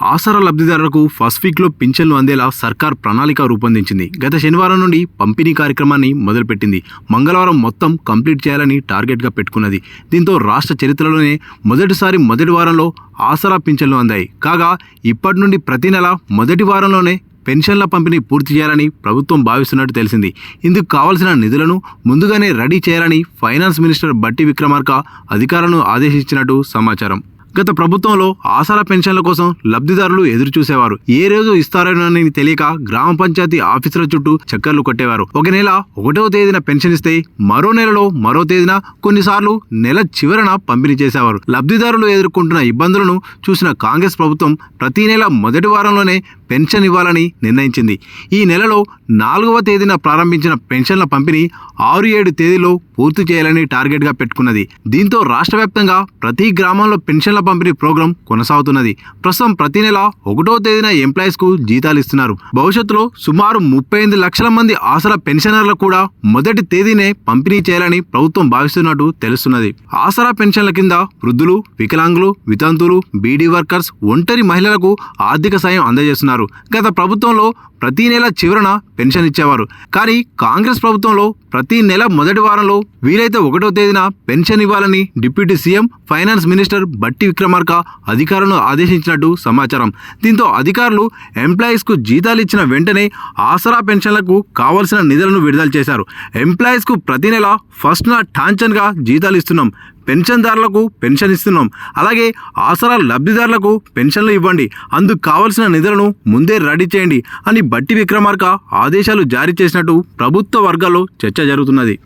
ఆసరా లబ్ధిదారులకు ఫస్ట్ వీక్లో పింఛన్లు అందేలా సర్కార్ ప్రణాళిక రూపొందించింది. గత శనివారం నుండి పంపిణీ కార్యక్రమాన్ని మొదలుపెట్టింది. మంగళవారం మొత్తం కంప్లీట్ చేయాలని టార్గెట్గా పెట్టుకున్నది. దీంతో రాష్ట్ర చరిత్రలోనే మొదటిసారి మొదటి వారంలో ఆసరా పింఛన్లు అందాయి. కాగా ఇప్పటి నుండి ప్రతి నెల మొదటి వారంలోనే పెన్షన్ల పంపిణీ పూర్తి చేయాలని ప్రభుత్వం భావిస్తున్నట్టు తెలిసింది. ఇందుకు కావాల్సిన నిధులను ముందుగానే రెడీ చేయాలని ఫైనాన్స్ మినిస్టర్ బట్టి విక్రమార్క అధికారులను ఆదేశించినట్టు సమాచారం. గత ప్రభుత్వంలో ఆసరా పెన్షన్ల కోసం లబ్ధిదారులు ఎదురు చూసేవారు. ఏ రోజు ఇస్తారోనని తెలియక గ్రామ పంచాయతీ ఆఫీసుల చుట్టూ చక్కర్లు కొట్టేవారు. ఒక నెల 1వ తేదీన పెన్షన్ ఇస్తే మరో నెలలో మరో తేదీన, కొన్నిసార్లు నెల చివరన పంపిణీ చేసేవారు. లబ్ధిదారులు ఎదుర్కొంటున్న ఇబ్బందులను చూసిన కాంగ్రెస్ ప్రభుత్వం ప్రతి నెల మొదటి వారంలోనే పెన్షన్ ఇవ్వాలని నిర్ణయించింది. ఈ నెలలో 4వ తేదీన ప్రారంభించిన పెన్షన్ల పంపిణీ 6-7 తేదీలో పూర్తి చేయాలని టార్గెట్గా పెట్టుకున్నది. దీంతో రాష్ట్ర వ్యాప్తంగా ప్రతి గ్రామంలో పెన్షన్ల పంపిణీ ప్రోగ్రాం కొనసాగుతున్నది. ప్రస్తుతం ప్రతి నెల 1వ తేదీన ఎంప్లాయీస్కు జీతాలు ఇస్తున్నారు. భవిష్యత్తులో సుమారు 38 లక్షల మంది ఆసరా పెన్షనర్లు కూడా మొదటి తేదీనే పంపిణీ చేయాలని ప్రభుత్వం భావిస్తున్నట్టు తెలుస్తున్నది. ఆసరా పెన్షన్ల కింద వృద్ధులు, వికలాంగులు, వితంతువులు, బీడీ వర్కర్స్, ఒంటరి మహిళలకు ఆర్థిక సాయం అందజేస్తున్నారు. గత ప్రభుత్వంలో ప్రతి నెల చివరన పెన్షన్ ఇచ్చేవారు. కానీ కాంగ్రెస్ ప్రభుత్వంలో ప్రతి నెల మొదటి వారంలో వీలైతే 1వ తేదీన పెన్షన్ ఇవ్వాలని డిప్యూటీ సీఎం ఫైనాన్స్ మినిస్టర్ బట్టి విక్రమార్క అధికారులను ఆదేశించినట్టు సమాచారం. దీంతో అధికారులు ఎంప్లాయీస్కు జీతాలు ఇచ్చిన వెంటనే ఆసరా పెన్షన్లకు కావాల్సిన నిధులను విడుదల చేశారు. ఎంప్లాయీస్కు ప్రతి నెల ఫస్ట్న టాంచన్గా జీతాలు ఇస్తున్నాం, పెన్షన్దారులకు పెన్షన్ ఇస్తున్నాం, అలాగే ఆసరా లబ్ధిదారులకు పెన్షన్లు ఇవ్వండి, అందుకు కావలసిన నిధులను ముందే రెడీ చేయండి అని బట్టి విక్రమార్క ఆదేశాలు జారీ చేసినట్టు ప్రభుత్వ వర్గాల్లో చర్చ జరుగుతున్నది.